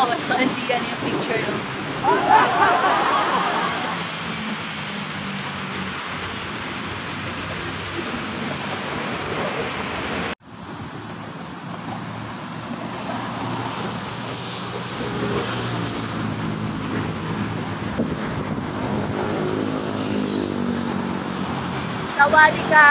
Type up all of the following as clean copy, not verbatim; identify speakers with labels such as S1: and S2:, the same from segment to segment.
S1: Kaantiyan yung picture no? Sawadika!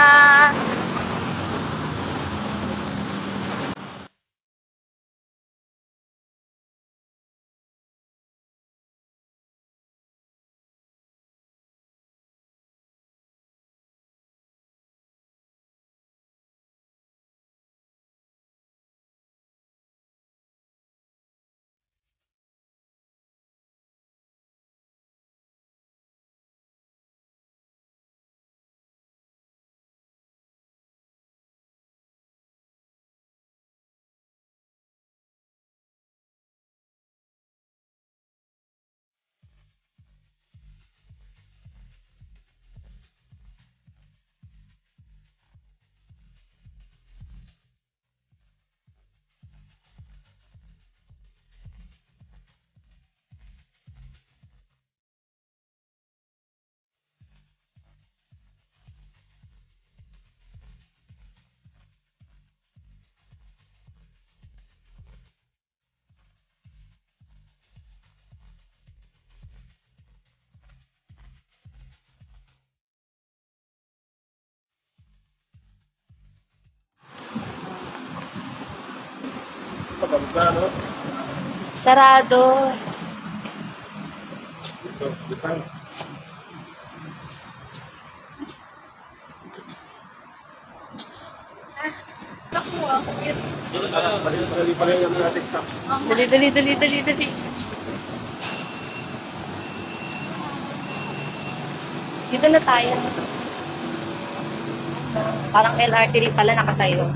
S1: Sarado. Dali. Dito na tayo. Parang LRT rin pala nakatayo.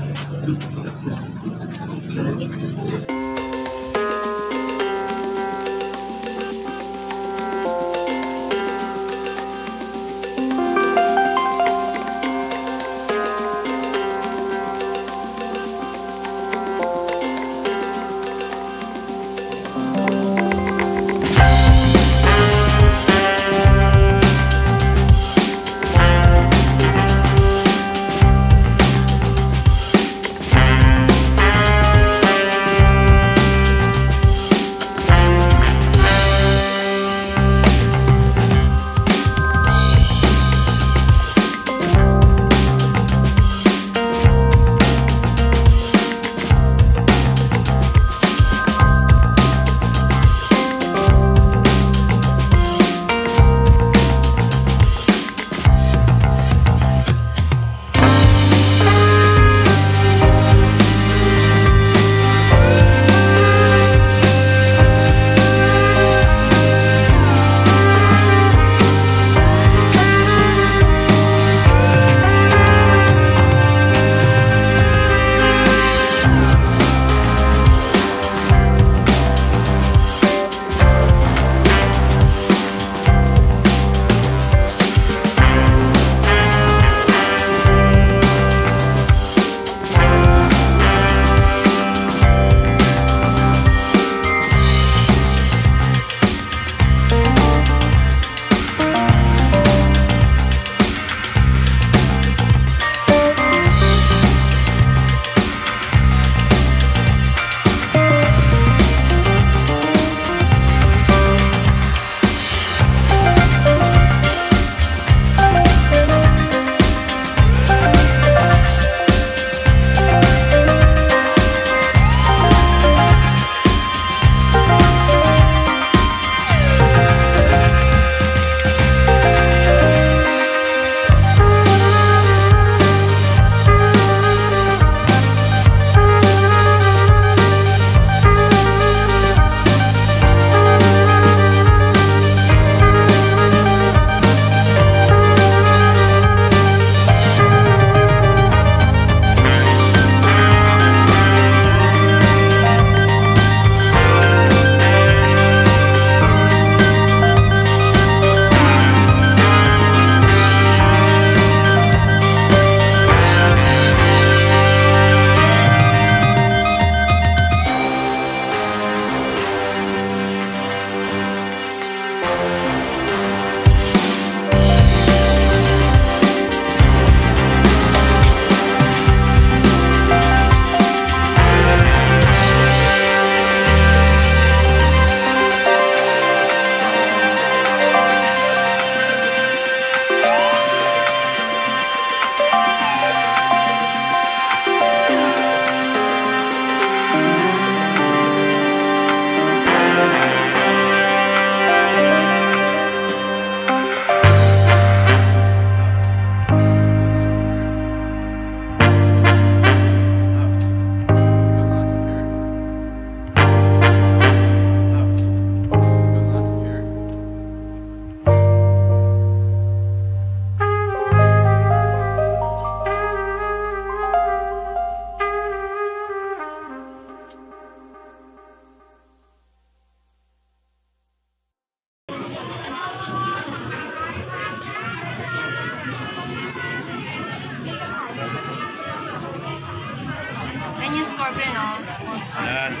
S1: Scorpion, no? Small scorpion.
S2: Yan.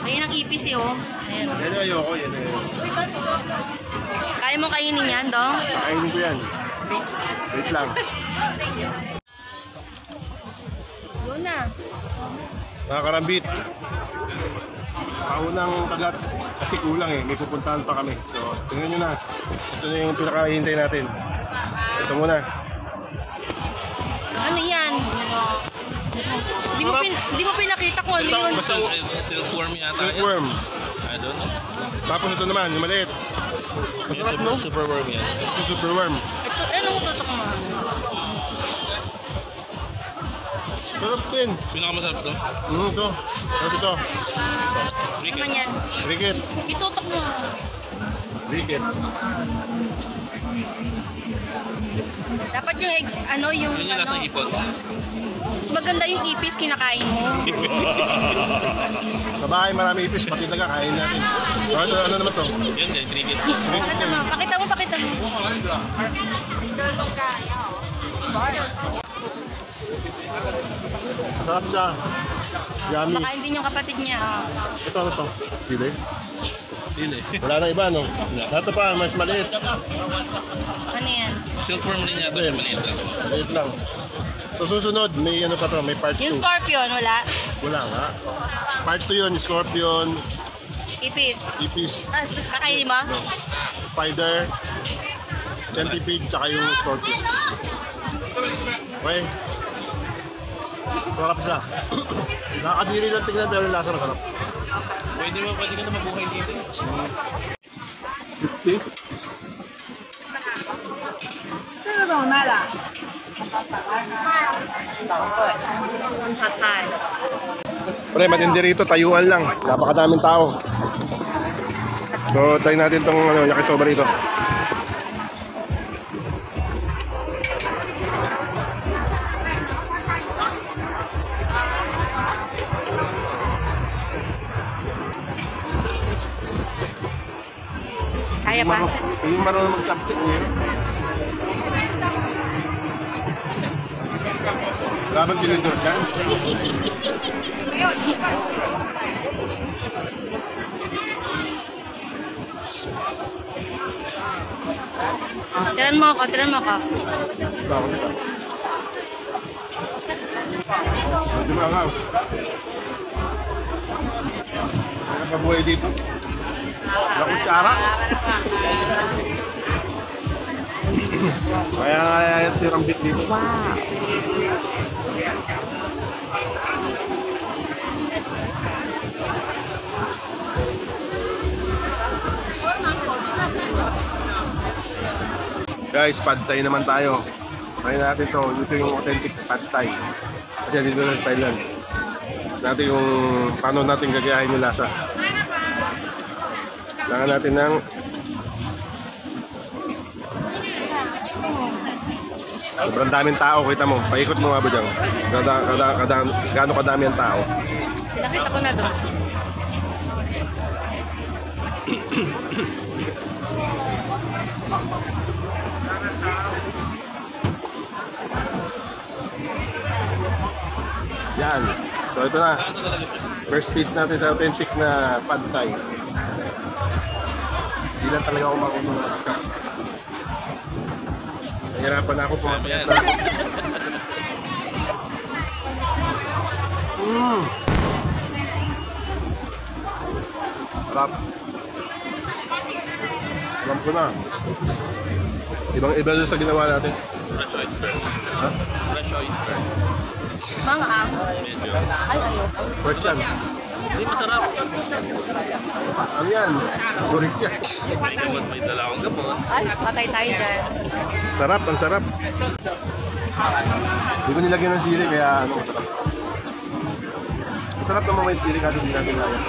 S1: Ayan ang ipis eh, oh. Ayan.
S2: Yan yung ayoko, yan yung...
S1: Kaya mo kainin yan, dong?
S2: Kainin ko yan. Wait lang.
S1: Yun na.
S2: Mga karambit. Paunang kagat. Kasi kulang eh. May pupuntahan pa kami. So, tingnan nyo na. Ito na yung pinakahihintay natin. Ito muna.
S1: Ano yan? Di mo pinakita ko ano yun.
S3: Silkworm yata yan.
S2: Silkworm.
S3: I don't know.
S2: Tapos ito naman, yung maliit. Masarap no?
S3: Superworm yan.
S2: Ito superworm.
S1: Ito, ano tutok mo?
S2: Sarap din.
S3: Pinakamasarap to.
S2: Ito. Sarap ito.
S1: Ano naman yan?
S2: Cricket.
S1: Itutok mo.
S2: Cricket.
S1: Dapat yung eggs, ano yung...
S3: Yun yung lasang ipon.
S1: Mas maganda yung ipis kinakain mo.
S2: Sa bahay marami ipis, pati taga kain natin. So, ano naman to?
S3: Yan din, cricket.
S1: Pakita mo.
S2: Sarap siya. Yummy.
S1: Baka hindi yung kapatid niya. Oh.
S2: Ito ano to? Sili?
S3: Sili.
S2: Wala na iba no? Ito pa, mas maliit.
S1: Ano yan?
S3: Silkworm din yata siya, maliit lang.
S2: Maliit lang. So susunod, may ano pa to, may part 2.
S1: Yung scorpion, wala.
S2: Wala nga. Part 2 yun, scorpion,
S1: Ipis.
S2: ipis,
S1: Kakainin mo?
S2: spider, centipede, tsaka yung scorpion. Okay? Sarap siya. Nakakadiri lang tingnan pero yung lasa masarap.
S3: Pwede ka na mabuhay dito.
S2: 50?
S4: 这个怎么卖的？
S1: Sakal.
S2: Pre, matindi rito, tayuan lang. Napakadaming tao. So, try natin itong yakisoba rito.
S1: Kaya pa?
S2: Hindi marunong mag-chopstick eh. Dapat dinidor dyan.
S1: Tiran mo ako.
S2: Bakit ito? Di ba nga? Ano ka buhay dito? Nakutsara? Kaya nga yung tirambit dito.
S1: Wow.
S2: Guys, pad thai naman tayo. Try natin to. Ito yung authentic pad thai. Kasi dito na sa Thailand. Natin yung paano natin gagayahin yung lasa. Kailangan natin ng sobrang daming tao, kita mo. Paikot mo nga ba dyan? Gaano kadami ang tao?
S1: Pinakita ko na doon.
S2: Yan. So ito na. First taste natin sa authentic na pad thai. Hindi lang talaga ako marunong mag-chopstick. Nahirapan na ako pumapayat na. Sarap. Alam ko na. Ibang-iba doon sa ginawa natin.
S3: Fresh oyster.
S2: Ha?
S3: Fresh oyster.
S1: Manghang.
S3: Medyo.
S1: Ay, ayoko.
S2: First yan.
S3: Hindi masarap.
S2: Ano yan? Gurit yan.
S3: May gamot, may dala akong gamot.
S1: Ay, patay tayo dyan.
S2: Sarap, ang sarap. Hindi ko nilagyan ng sili kaya ano, masarap. Masarap naman may sili kasi hindi natin lagyan.